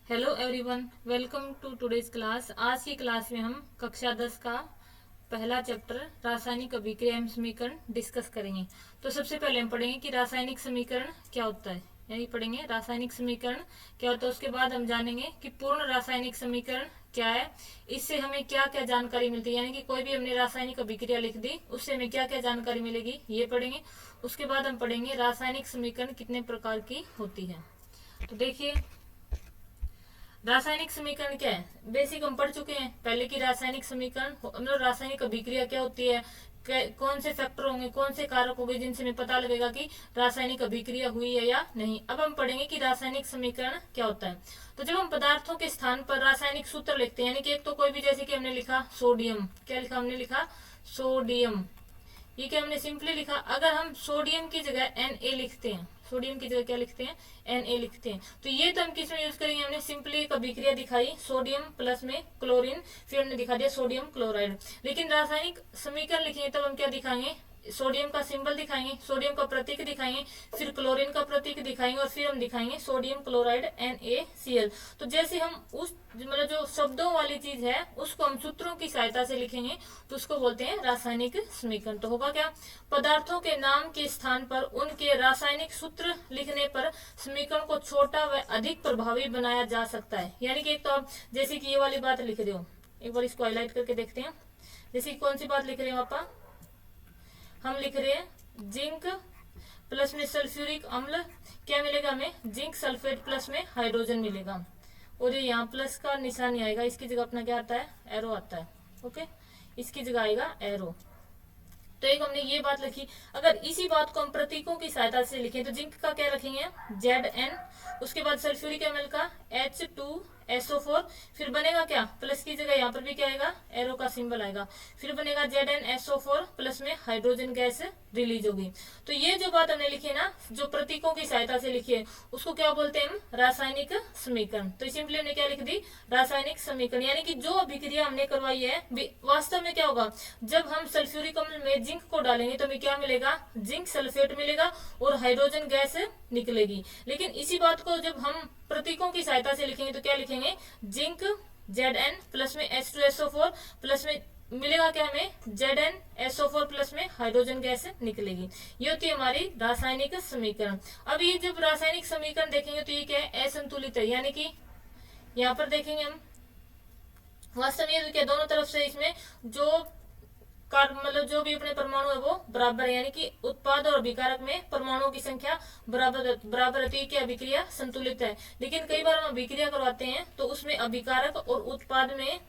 Hello everyone, welcome to today's class. आज की class में हम कक्षा 10 का पहला चैप्टर रासायनिक अभिक्रिया एवं समीकरण डिस्कस करेंगे। तो सबसे पहले हम पढ़ेंगे कि रासायनिक समीकरण क्या होता है, यानी पढ़ेंगे रासायनिक समीकरण क्या होता है। उसके बाद हम जानेंगे कि पूर्ण रासायनिक समीकरण क्या है, इससे हमें क्या क्या जानकारी मिलती है, यानी कि कोई भी हमने रासायनिक अभिक्रिया लिख दी उससे हमें क्या क्या जानकारी मिलेगी, ये पढ़ेंगे। उसके बाद हम पढ़ेंगे रासायनिक समीकरण कितने प्रकार की होती है। तो देखिए, रासायनिक समीकरण क्या है, बेसिक हम पढ़ चुके हैं पहले की रासायनिक समीकरण मतलब रासायनिक अभिक्रिया क्या होती है, कौन से फैक्टर होंगे, कौन से कारक होंगे जिनसे हमें पता लगेगा कि रासायनिक अभिक्रिया हुई है या नहीं। अब हम पढ़ेंगे कि रासायनिक समीकरण क्या होता है। तो जब हम पदार्थों के स्थान पर रासायनिक सूत्र लिखते हैं, यानी कि एक तो कोई भी, जैसे कि हमने लिखा सोडियम, क्या लिखा हमने, लिखा सोडियम, ये क्या हमने सिंपली लिखा। अगर हम सोडियम की जगह Na लिखते हैं, सोडियम की जगह क्या लिखते हैं, Na लिखते हैं, तो ये तो हम किस में यूज करेंगे, हमने सिंपली एक अभिक्रिया दिखाई सोडियम प्लस में क्लोरीन, फिर हमने दिखा दिया सोडियम क्लोराइड। लेकिन रासायनिक समीकरण लिखेंगे तब हम क्या दिखाएंगे, सोडियम का सिंबल दिखाएंगे, सोडियम का प्रतीक दिखाएंगे, फिर क्लोरीन का प्रतीक दिखाएंगे और फिर हम दिखाएंगे सोडियम क्लोराइड NaCl। तो जैसे हम उस मतलब जो शब्दों वाली चीज है उसको हम सूत्रों की सहायता से लिखेंगे तो उसको बोलते हैं रासायनिक समीकरण। तो होगा क्या, पदार्थों के नाम के स्थान पर उनके रासायनिक सूत्र लिखने पर समीकरण को छोटा व अधिक प्रभावी बनाया जा सकता है। यानी कि एक तो आप जैसे कि ये वाली बात लिख रहे हो, एक बार इसको हाईलाइट करके देखते हैं। जैसे कौन सी बात लिख रहे हो आप, हम लिख रहे हैं जिंक प्लस में सल्फ्यूरिक अम्ल, क्या मिलेगा हमें, जिंक सल्फेट प्लस में हाइड्रोजन मिलेगा। और ये यहाँ प्लस का निशान आएगा, इसकी जगह अपना क्या आता है, एरो आता है। ओके, इसकी जगह आएगा एरो। तो एक हमने ये बात लिखी। अगर इसी बात को हम प्रतीकों की सहायता से लिखें तो जिंक का क्या रखेंगे, Zn, उसके बाद सल्फ्यूरिक एमएल का H2SO4, फिर बनेगा क्या, प्लस की जगह यहाँ पर भी क्या आएगा, एरो का सिंबल आएगा, फिर बनेगा ZnSO4 प्लस में हाइड्रोजन गैस रिलीज होगी। तो ये जो बात हमने लिखी है ना, जो प्रतीकों की सहायता से लिखी है उसको क्या बोलते हैं हम, रासायनिक समीकरण। तो सिंपली हमने क्या लिख दी, रासायनिक समीकरण। यानी कि जो अभिक्रिया हमने करवाई है वास्तव में क्या होगा, जब हम सल्फ्यूरिक अम्ल में जिंक को डालेंगे तो हमें क्या मिलेगा, जिंक सल्फेट मिलेगा और हाइड्रोजन गैस निकलेगी। लेकिन इसी बात को जब हम प्रतीकों की सहायता से लिखेंगे तो क्या लिखेंगे, जिंक Zn प्लस में H2SO4 प्लस में मिलेगा क्या हमें, ZnSO4 प्लस में हाइड्रोजन गैस निकलेगी। ये होती है हमारी रासायनिक समीकरण। अब ये जब रासायनिक समीकरण देखेंगे तो ये क्या है, असंतुलित है। यानी कि यहाँ पर देखेंगे हम, वास्तव में क्या दोनों तरफ से इसमें जो मतलब जो भी अपने परमाणु है वो बराबर है, यानी कि उत्पाद और अभिकारक में परमाणुओं की संख्या बराबर बराबर रहती है कि अभिक्रिया संतुलित है। लेकिन कई बार हम अभिक्रिया करवाते हैं तो उसमें अभिकारक और उत्पाद में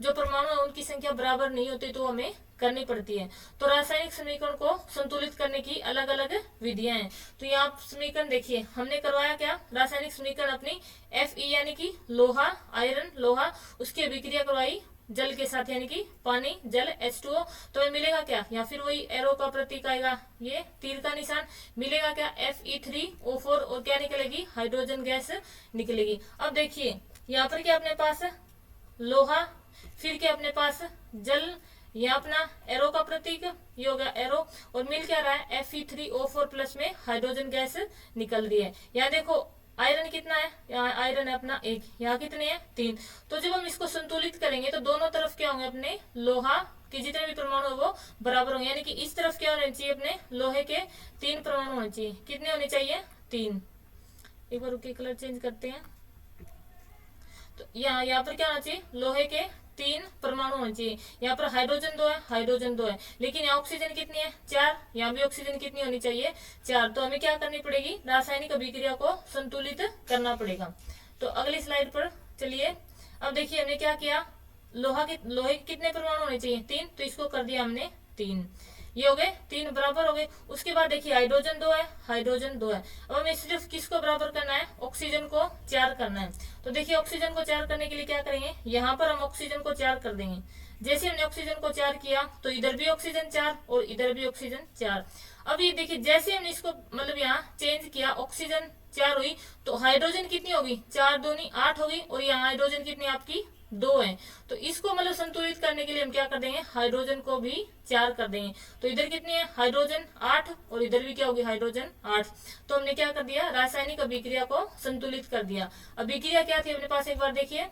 जो परमाणु है उनकी संख्या बराबर नहीं होती, तो हमें करनी पड़ती है। तो रासायनिक समीकरण को संतुलित करने की अलग अलग विधियां हैं। तो यहाँ समीकरण देखिए, हमने करवाया क्या, रासायनिक समीकरण अपनी Fe यानी कि लोहा, आयरन लोहा, उसकी अभिक्रिया करवाई जल के साथ, यानी कि पानी जल H2O। तो हमें मिलेगा क्या, या फिर वही एरो का प्रतीक आएगा, ये तीर का निशान मिलेगा क्या, Fe3O4 और क्या निकलेगी, हाइड्रोजन गैस निकलेगी। अब देखिए यहाँ पर क्या अपने पास लोहा, फिर क्या अपने पास जल, यह अपना एरो का प्रतीक, ये हो गया एरो, और मिल क्या रहा है, Fe3O4 प्लस में हाइड्रोजन गैस निकल रही है। यहाँ देखो आयरन कितना है, यहाँ आयरन है अपना एक, यहाँ कितने हैं, 3। तो जब हम इसको संतुलित करेंगे तो दोनों तरफ क्या होंगे, अपने लोहा के जितने भी परमाणु है वो बराबर होंगे। यानी कि इस तरफ क्या होने चाहिए, अपने लोहे के 3 परमाणु होने चाहिए। कितने होने चाहिए, 3। एक बार रुकिए, कलर चेंज करते हैं। तो यहाँ पर क्या होना चाहिए, लोहे के 3 परमाणु होने चाहिए। यहाँ पर हाइड्रोजन 2 है, हाइड्रोजन 2 है, लेकिन यहाँ ऑक्सीजन कितनी है, 4। यहाँ भी ऑक्सीजन कितनी होनी चाहिए, 4। तो हमें क्या करनी पड़ेगी, रासायनिक अभिक्रिया को संतुलित करना पड़ेगा। तो अगली स्लाइड पर चलिए। अब देखिए हमने क्या किया, लोहे के कितने परमाणु होने चाहिए, 3, तो इसको कर दिया हमने 3। ये हो गए 3 बराबर हो गए। उसके बाद देखिए हाइड्रोजन 2 है, हाइड्रोजन 2 है। अब हमें सिर्फ किसको बराबर करना है, ऑक्सीजन को 4 करना है। तो देखिए ऑक्सीजन को 4 करने के लिए क्या करेंगे, यहाँ पर हम ऑक्सीजन को 4 कर देंगे। जैसे हमने ऑक्सीजन को 4 किया तो इधर भी ऑक्सीजन 4 और इधर भी ऑक्सीजन 4। अब ये देखिए जैसे हमने इसको मतलब यहाँ चेंज किया, ऑक्सीजन 4 हुई तो हाइड्रोजन कितनी होगी, 4 दूनी 8 होगी, और यहाँ हाइड्रोजन कितनी आपकी 2 है। तो इसको मतलब संतुलित करने के लिए हम क्या कर देंगे, हाइड्रोजन को भी 4 कर देंगे। तो इधर कितने हैं, हाइड्रोजन 8 और इधर भी क्या होगी, हाइड्रोजन 8। तो हमने क्या कर दिया, रासायनिक अभिक्रिया को संतुलित कर दिया। अभिक्रिया क्या थी अपने पास, एक बार देखिए,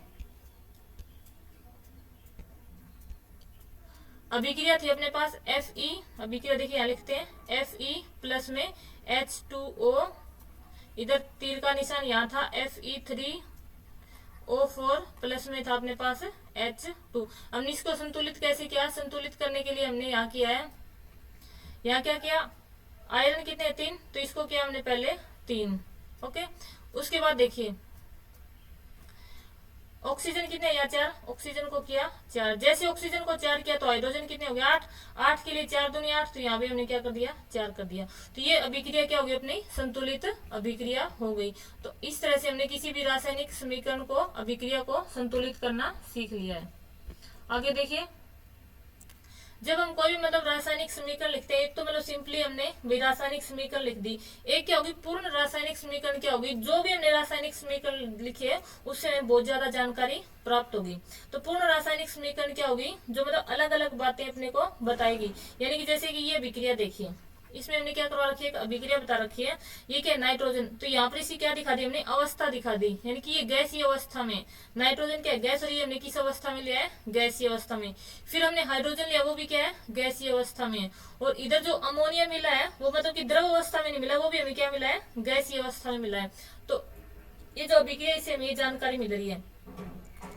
अभिक्रिया थी अपने पास Fe, अभिक्रिया देखिए यहाँ लिखते हैं Fe प्लस में H2O, इधर तीर का निशान यहाँ था, Fe3O4 प्लस में था अपने पास H2। हमने इसको संतुलित कैसे किया, संतुलित करने के लिए हमने यहाँ किया है, यहाँ क्या किया, आयरन कितने 3, तो इसको किया हमने पहले 3, ओके। उसके बाद देखिए ऑक्सीजन कितने, या 4, ऑक्सीजन को किया 4। जैसे ऑक्सीजन को 4 किया तो हाइड्रोजन कितने हो गए 8, 8 के लिए 4 दूनी 8, तो यहाँ भी हमने क्या कर दिया, 4 कर दिया। तो ये अभिक्रिया क्या होगी, अपनी संतुलित अभिक्रिया हो गई। तो इस तरह से हमने किसी भी रासायनिक समीकरण को, अभिक्रिया को संतुलित करना सीख लिया है। आगे देखिए, जब हम कोई भी मतलब रासायनिक समीकरण लिखते हैं, एक तो मतलब सिंपली हमने रासायनिक समीकरण लिख दी, एक क्या होगी पूर्ण रासायनिक समीकरण क्या होगी, जो भी हमने रासायनिक समीकरण लिखे है उससे हमें बहुत ज्यादा जानकारी प्राप्त होगी। तो पूर्ण रासायनिक समीकरण क्या होगी, जो मतलब अलग अलग बातें अपने को बताएगी। यानी कि जैसे कि ये अभिक्रिया देखिए, इसमें हमने क्या करवा रखी है, अभिक्रिया बता रखी है, ये क्या नाइट्रोजन, तो यहाँ पर इसी क्या दिखा दी हमने, अवस्था दिखा दी, यानी कि ये गैसीय अवस्था में, नाइट्रोजन क्या है गैस, और ये हमने किस अवस्था में लिया है, गैसीय अवस्था में। फिर हमने हाइड्रोजन लिया, वो भी क्या है, गैसीय अवस्था में। और इधर जो अमोनिया मिला है वो मतलब कि द्रव अवस्था में नहीं मिला, वो भी हमें क्या मिला है, गैसीय अवस्था में मिला है। तो ये जो अभिक्रिया, इससे हमें ये जानकारी मिल रही है।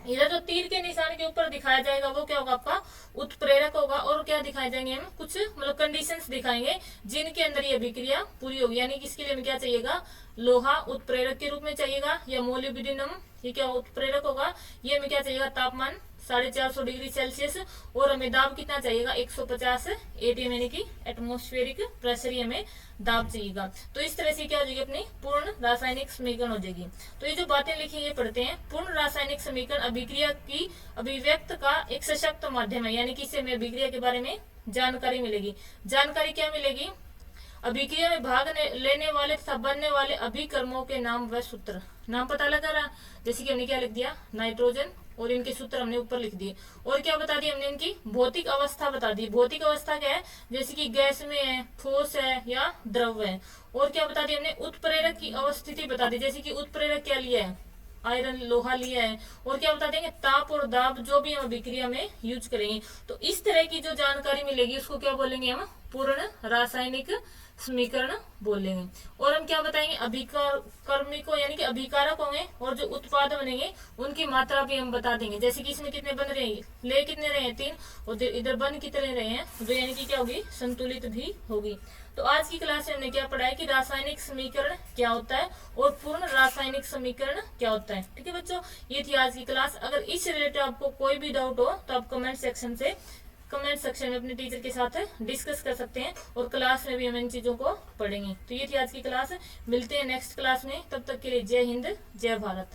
इधर जो तीर के निशान के ऊपर दिखाया जाएगा वो क्या होगा, आपका उत्प्रेरक होगा। और क्या दिखाए जाएंगे, हम कुछ मतलब कंडीशंस दिखाएंगे जिनके अंदर ये अभिक्रिया पूरी होगी। यानी कि इसके लिए हमें क्या चाहिएगा, लोहा उत्प्रेरक के रूप में चाहिएगा, या मोलिब्डेनम, ये क्या उत्प्रेरक होगा। ये हमें क्या चाहिएगा, तापमान 450 डिग्री सेल्सियस, और हमें दाब कितना चाहिएगा, 150 ATM, यानी कि एटमोस्फेरिक प्रेशर, हमें दाब चाहिएगा। तो इस तरह से क्या हो जाएगी, अपनी पूर्ण रासायनिक समीकरण हो जाएगी। तो ये जो बातें लिखी ये पढ़ते हैं, पूर्ण रासायनिक समीकरण अभिक्रिया की अभिव्यक्त का एक सशक्त माध्यम है। यानी कि इससे हमें अभिक्रिया के बारे में जानकारी मिलेगी। जानकारी क्या मिलेगी, अभिक्रिया में भाग लेने वाले तथा बनने वाले अभिकर्मों के नाम व सूत्र, नाम पता लगा रहा, जैसे कि हमने क्या लिख दिया, नाइट्रोजन, और इनके सूत्र हमने ऊपर लिख दिए। और क्या बता दिया हमने, इनकी भौतिक अवस्था बता दी। भौतिक अवस्था क्या है, जैसे कि गैस में है, ठोस है, या द्रव है। और क्या बता दिया हमने, उत्प्रेरक की अवस्थिति बता दी, जैसे कि उत्प्रेरक क्या लिया है, आयरन, लोहा लिया है। और क्या बता देंगे, ताप और दाब जो भी हम अभिक्रिया में यूज करेंगे। तो इस तरह की जो जानकारी मिलेगी उसको क्या बोलेंगे हम, पूर्ण रासायनिक समीकरण बोलेंगे। और हम क्या बताएंगे, अभिकर्मी को यानी कि अभिकारक होंगे, और जो उत्पाद बनेंगे उनकी मात्रा भी हम बता देंगे। जैसे कि इसमें कितने बन रहे हैं, ले कितने रहे हैं 3, और इधर बन कितने रहे हैं, जो यानी कि क्या होगी, संतुलित भी होगी। तो आज की क्लास में हमने क्या पढ़ा है कि रासायनिक समीकरण क्या होता है और पूर्ण रासायनिक समीकरण क्या होता है। ठीक है बच्चों, ये थी आज की क्लास। अगर इस रिलेटेड आपको कोई भी डाउट हो तो आप कमेंट सेक्शन में अपने टीचर के साथ डिस्कस कर सकते हैं, और क्लास में भी हम इन चीजों को पढ़ेंगे। तो ये थी आज की क्लास, मिलते हैं नेक्स्ट क्लास में, तब तक के लिए जय हिंद, जय भारत।